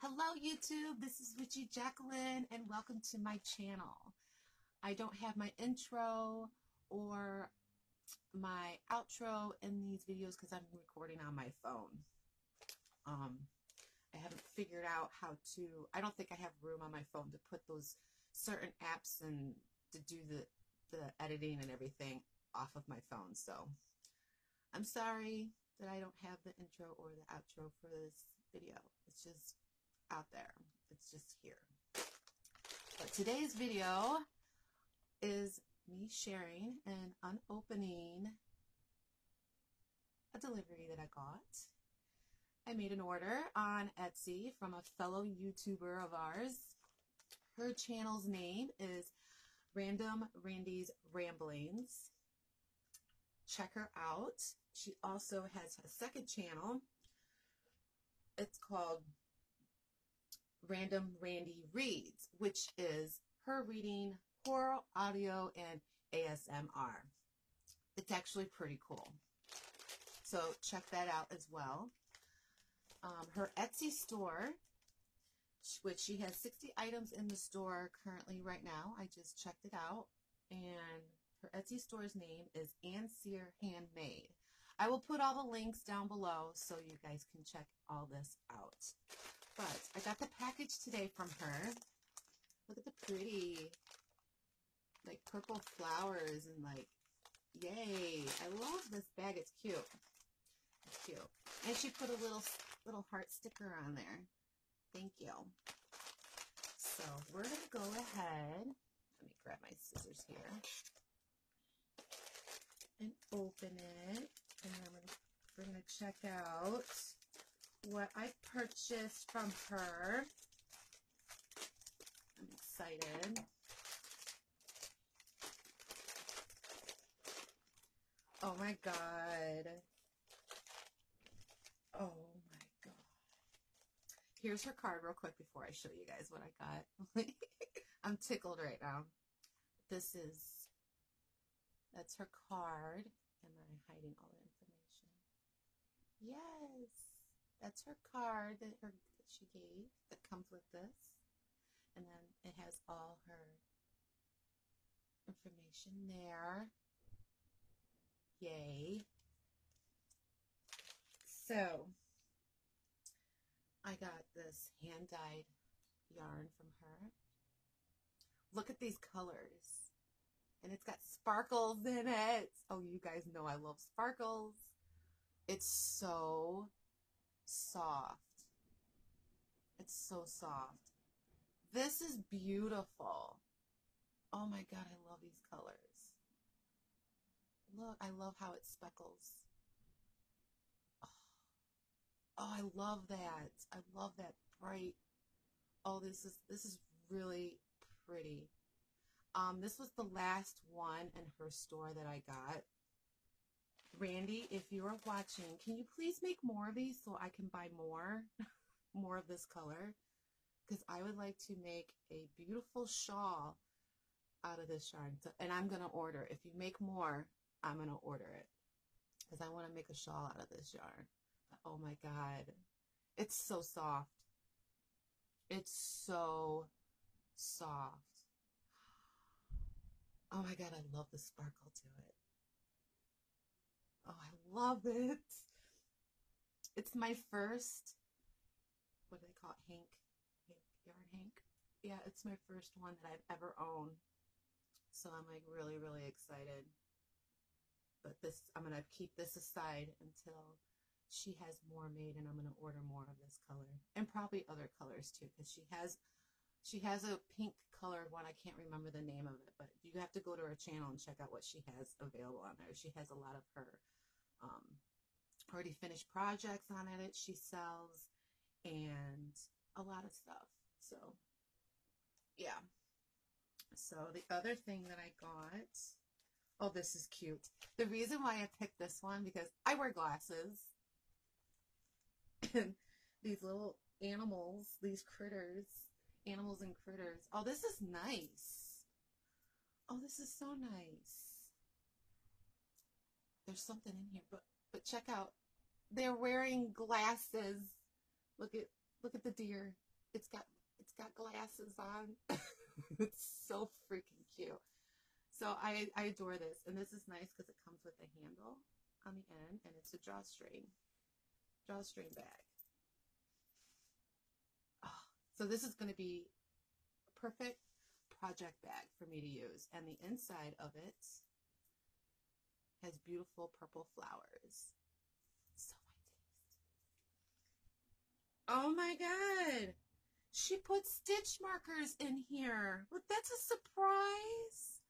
Hello YouTube, this is Witchy Jacqueline and welcome to my channel. I don't have my intro or my outro in these videos because I'm recording on my phone. I haven't figured out how to, I don't think I have room on my phone to put those certain apps and to do the editing and everything off of my phone. So I'm sorry that I don't have the intro or the outro for this video. It's just out there. It's just here. But today's video is me sharing and unopening a delivery that I got. I made an order on Etsy from a fellow YouTuber of ours. Her channel's name is Random Randy's Ramblings. Check her out. She also has a second channel. It's called Random Randy Reads, which is her reading horror, audio, and ASMR. It's actually pretty cool. So check that out as well. Her Etsy store, which she has 60 items in the store currently right now. I just checked it out. And her Etsy store's name is Ann Sear Handmade. I will put all the links down below so you guys can check all this out. But I got the package today from her. Look at the pretty, like, purple flowers and, like, yay. I love this bag. It's cute. It's cute. And she put a little heart sticker on there. Thank you. So we're going to go ahead. Let me grab my scissors here. And open it. And then we're going to check out what I purchased from her. I'm excited. Oh my God. Oh my God. Here's her card real quick before I show you guys what I got. I'm tickled right now. That's her card. Am I hiding all the information? Yes. That's her card that she gave that comes with this. And then it has all her information there. Yay. So, I got this hand-dyed yarn from her. Look at these colors. And it's got sparkles in it. Oh, you guys know I love sparkles. It's so soft. It's so soft. This is beautiful. Oh my God, I love these colors. Look, I love how it speckles. Oh, I love that. I love that bright. Oh, this is really pretty. This was the last one in her store that I got. Randy, if you are watching, can you please make more of these so I can buy more of this color? Because I would like to make a beautiful shawl out of this yarn. So, and I'm going to order. If you make more, I'm going to order it. Because I want to make a shawl out of this yarn. But, oh my God. It's so soft. It's so soft. Oh my God, I love the sparkle to it. Oh, I love it. It's my first, what do they call it? Hank yarn Hank. Yeah, it's my first one that I've ever owned. So I'm like really, really excited. But this, I'm going to keep this aside until she has more made, and I'm going to order more of this color. And probably other colors too, because she has a pink colored one. I can't remember the name of it, but you have to go to her channel and check out what she has available on there. She has a lot of her already finished projects on it she sells, and a lot of stuff. So yeah. So the other thing that I got, oh, this is cute. The reason why I picked this one, because I wear glasses, and these little animals, these critters, animals and critters. Oh, this is nice. Oh, this is so nice. There's something in here, but check out. They're wearing glasses. Look at the deer. It's got glasses on. It's so freaking cute. So I adore this, and this is nice because it comes with a handle on the end, and it's a drawstring bag. Oh, so this is going to be a perfect project bag for me to use, and the inside of it has beautiful purple flowers. So my taste. Oh my god! She put stitch markers in here. Look, that's a surprise.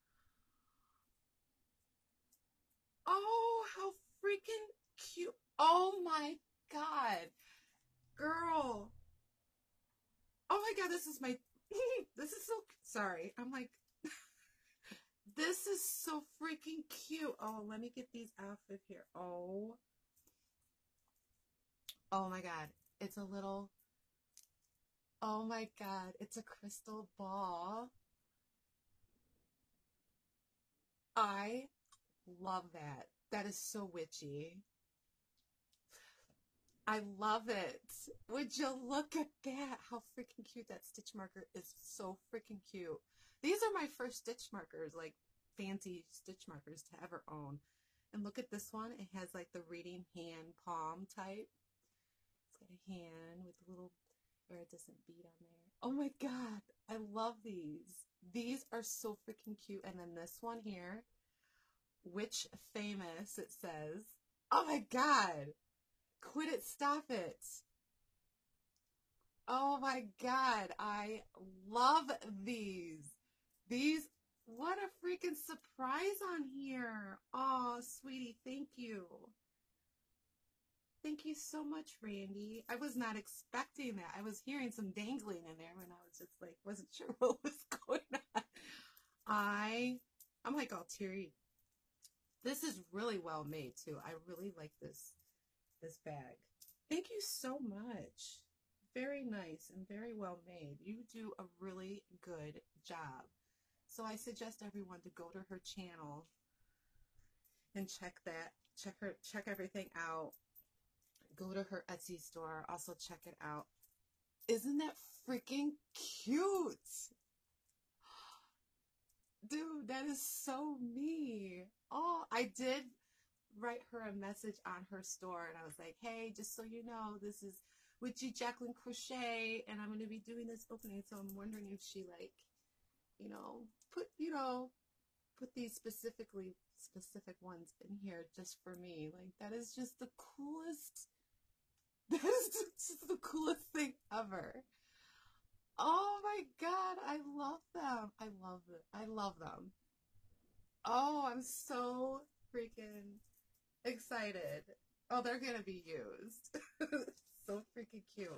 Oh, how freaking cute. Oh my god. Girl. Oh my god, this is my this is so sorry. I'm like this is so freaking cute. Oh, let me get these off of here. Oh. Oh my god. It's a little oh my god, it's a crystal ball. I love that. That is so witchy. I love it. Would you look at that? How freaking cute that stitch marker is. So freaking cute. These are my first stitch markers, like fancy stitch markers to ever own. And look at this one. It has like the reading hand palm type. It's got a hand with a little iridescent bead on there. Oh my god. I love these. These are so freaking cute. And then this one here, Witch Famous, it says. Oh my god. Quit it, stop it. Oh my god, I love these. These, what a freaking surprise on here. Oh, sweetie, thank you. Thank you so much, Randy. I was not expecting that. I was hearing some dangling in there when I was just like, wasn't sure what was going on. I'm like all teary. This is really well made too. I really like this bag. Thank you so much. Very nice and very well made. You do a really good job. So I suggest everyone to go to her channel and check everything out. Go to her Etsy store. Also check it out. Isn't that freaking cute? Dude, that is so me. Oh, I did write her a message on her store, and I was like, hey, just so you know, this is Witchy Jacqueline Crochet, and I'm going to be doing this opening, so I'm wondering if she, like, put these specific ones in here just for me. Like, that is just the coolest, that is just the coolest thing ever. Oh my god, I love them. I love it. I love them. Oh, I'm so freaking excited. Oh, they're gonna be used. So freaking cute.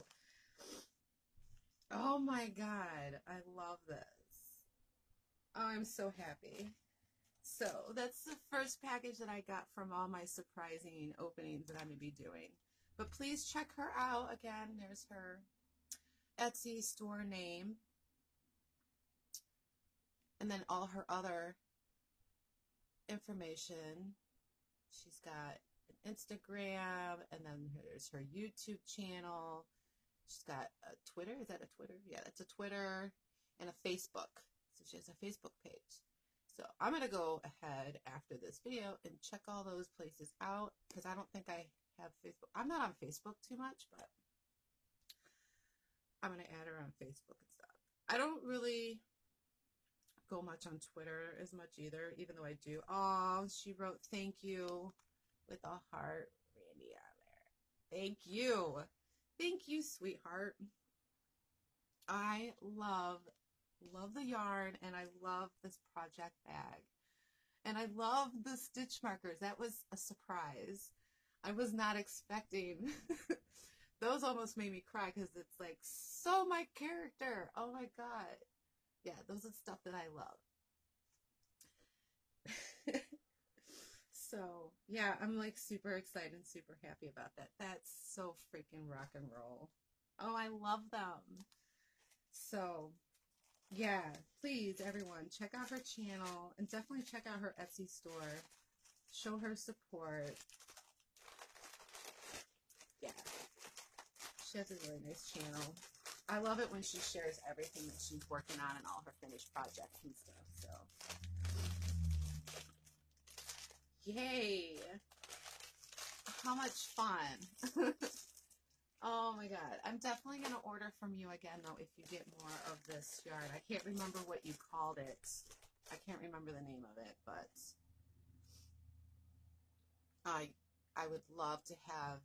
Oh my god, I love this. Oh, I'm so happy. So that's the first package that I got from all my surprising openings that I'm gonna be doing. But please check her out. Again, there's her Etsy store name, and then all her other information. She's got an Instagram, and then there's her YouTube channel. She's got a Twitter. Is that a Twitter? Yeah, that's a Twitter, and a Facebook. So she has a Facebook page. So I'm going to go ahead after this video and check all those places out, because I don't think I have Facebook. I'm not on Facebook too much, but I'm going to add her on Facebook and stuff. I don't really go much on Twitter as much either, even though I do. Oh, she wrote thank you with a heart, Randy, on there. Thank you. Thank you, sweetheart. I love the yarn, and I love this project bag. And I love the stitch markers. That was a surprise. I was not expecting. Those almost made me cry, because it's like so my character. Oh my god. Yeah, those are stuff that I love. So, yeah, I'm like super excited and super happy about that. That's so freaking rock and roll. Oh, I love them. So, yeah, please, everyone, check out her channel, and definitely check out her Etsy store. Show her support. Yeah. She has a really nice channel. I love it when she shares everything that she's working on and all her finished projects and stuff. So, yay! How much fun! Oh my god. I'm definitely going to order from you again, though, if you get more of this yarn. I can't remember what you called it. I can't remember the name of it, but I would love to have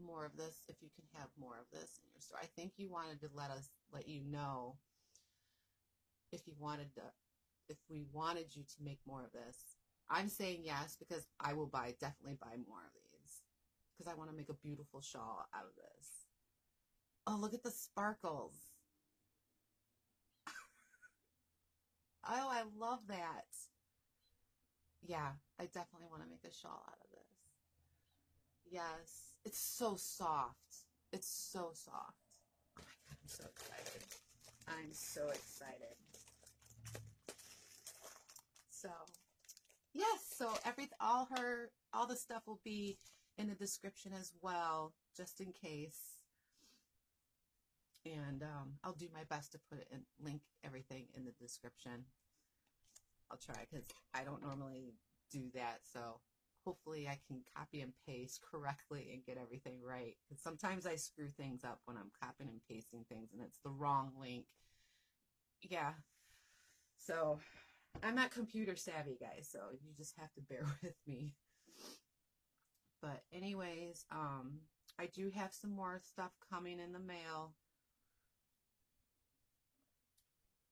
more of this, if you can have more of this in your store. I think you wanted to let you know if we wanted you to make more of this. I'm saying yes because I will definitely buy more of these because I want to make a beautiful shawl out of this. Oh, look at the sparkles. Oh, I love that. Yeah, I definitely want to make a shawl out of this. Yes, it's so soft. It's so soft. Oh my god, I'm so excited. I'm so excited. So, yes, so all the stuff will be in the description as well, just in case. And I'll do my best to link everything in the description. I'll try because I don't normally do that, so hopefully I can copy and paste correctly and get everything right. Because sometimes I screw things up when I'm copying and pasting things and it's the wrong link. Yeah. So I'm not computer savvy, guys, so you just have to bear with me. But anyways, I do have some more stuff coming in the mail.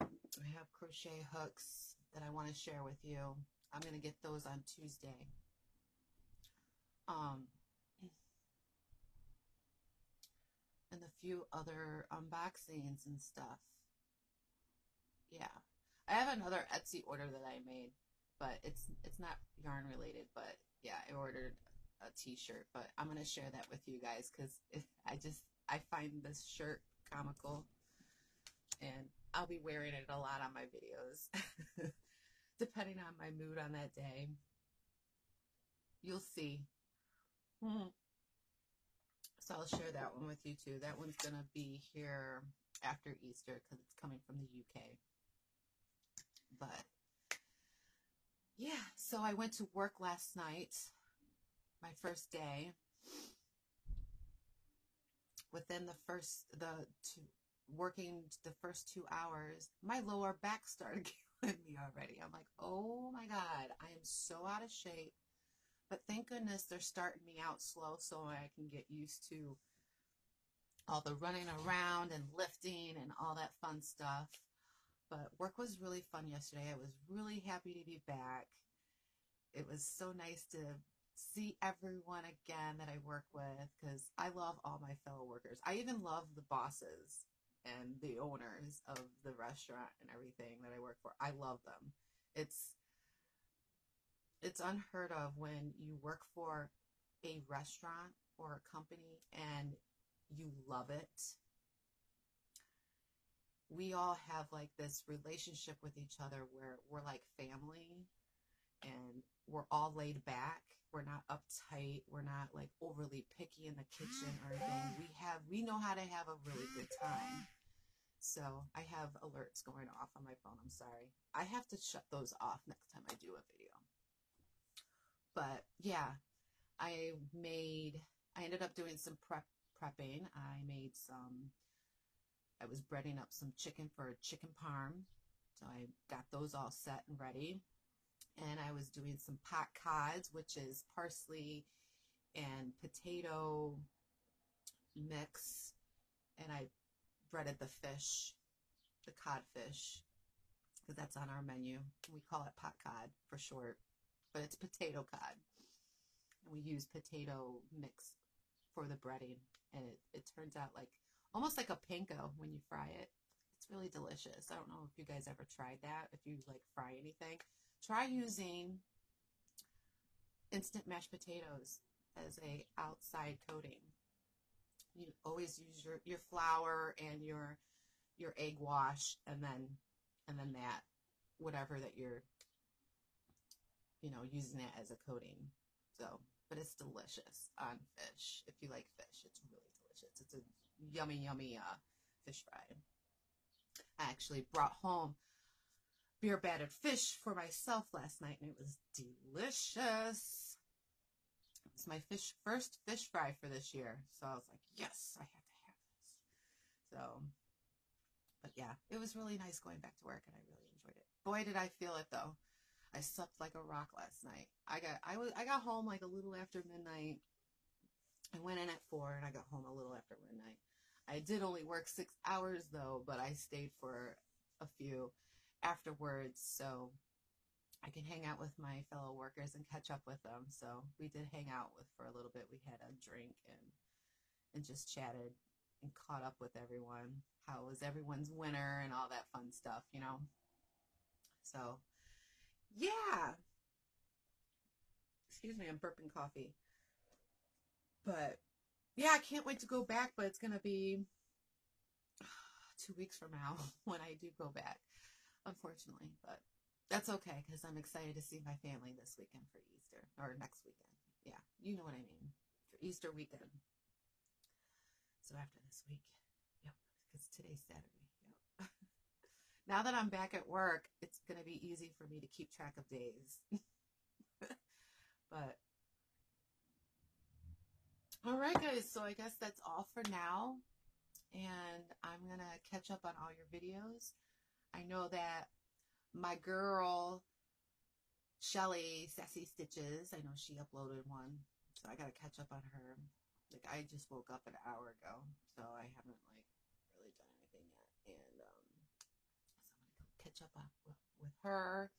I have crochet hooks that I want to share with you. I'm going to get those on Tuesday. And a few other unboxings and stuff. Yeah. I have another Etsy order that I made, but it's not yarn related, but yeah, I ordered a t-shirt, but I'm going to share that with you guys because I find this shirt comical and I'll be wearing it a lot on my videos depending on my mood on that day. You'll see. So I'll share that one with you too. That one's going to be here after Easter because it's coming from the UK. But yeah, so I went to work last night, my first day. Within working the first 2 hours, my lower back started killing me already. I'm like, oh my God, I am so out of shape. But thank goodness they're starting me out slow so I can get used to all the running around and lifting and all that fun stuff. But work was really fun yesterday. I was really happy to be back. It was so nice to see everyone again that I work with because I love all my fellow workers. I even love the bosses and the owners of the restaurant and everything that I work for. I love them. It's unheard of when you work for a restaurant or a company and you love it. We all have like this relationship with each other where we're like family and we're all laid back. We're not uptight. We're not like overly picky in the kitchen or anything. We know how to have a really good time. So I have alerts going off on my phone. I'm sorry. I have to shut those off next time I do a video. But yeah, I ended up doing some prepping. I was breading up some chicken for a chicken parm. So I got those all set and ready. And I was doing some pot cods, which is parsley and potato mix. And I breaded the fish, the codfish, because that's on our menu. We call it pot cod for short, but it's potato cod. And we use potato mix for the breading. And it turns out like almost like a panko when you fry it. It's really delicious. I don't know if you guys ever tried that. If you like fry anything, try using instant mashed potatoes as a outside coating. You always use your flour and your egg wash, and then that whatever that you're using it as a coating. So, but it's delicious on fish. If you like fish, it's really delicious. It's a yummy fish fry. I actually brought home beer battered fish for myself last night, and it was delicious. It's my first fish fry for this year, so I was like, yes, I have to have this. So, but yeah, it was really nice going back to work, and I really enjoyed it. Boy, did I feel it though. I slept like a rock last night. I got home like a little after midnight. I went in at 4 and I got home a little after midnight. I did only work 6 hours though, but I stayed for a few afterwards so I can hang out with my fellow workers and catch up with them. So we did hang out for a little bit. We had a drink and just chatted and caught up with everyone. How was everyone's winter and all that fun stuff, you know? So, yeah. Excuse me, I'm burping coffee. But, yeah, I can't wait to go back, but it's going to be 2 weeks from now when I do go back, unfortunately. But that's okay, because I'm excited to see my family this weekend for Easter, or next weekend. Yeah, you know what I mean, for Easter weekend. So after this week, yep, because today's Saturday, yep. Now that I'm back at work, it's going to be easy for me to keep track of days. But, all right, guys, so I guess that's all for now. And I'm going to catch up on all your videos. I know that my girl, Shelly Sassy Stitches, I know she uploaded one. So I got to catch up on her. Like, I just woke up an hour ago, so I haven't, like, really done anything yet. And, so I'm going to catch up on, with her.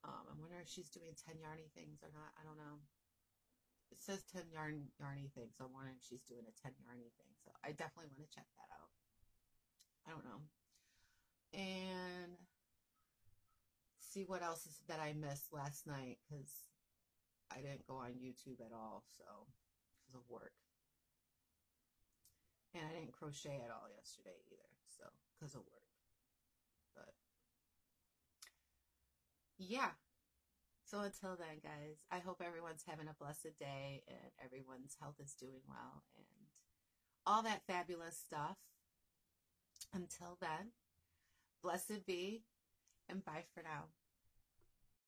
I'm wondering if she's doing 10 yarny things or not. I don't know. It says 10 yarny things, so I'm wondering if she's doing a 10 yarny thing. So I definitely want to check that out. I don't know. And see what else is that I missed last night, because I didn't go on YouTube at all, so because of work. And I didn't crochet at all yesterday either, so because of work. But yeah. So until then, guys, I hope everyone's having a blessed day and everyone's health is doing well and all that fabulous stuff. Until then, blessed be and bye for now.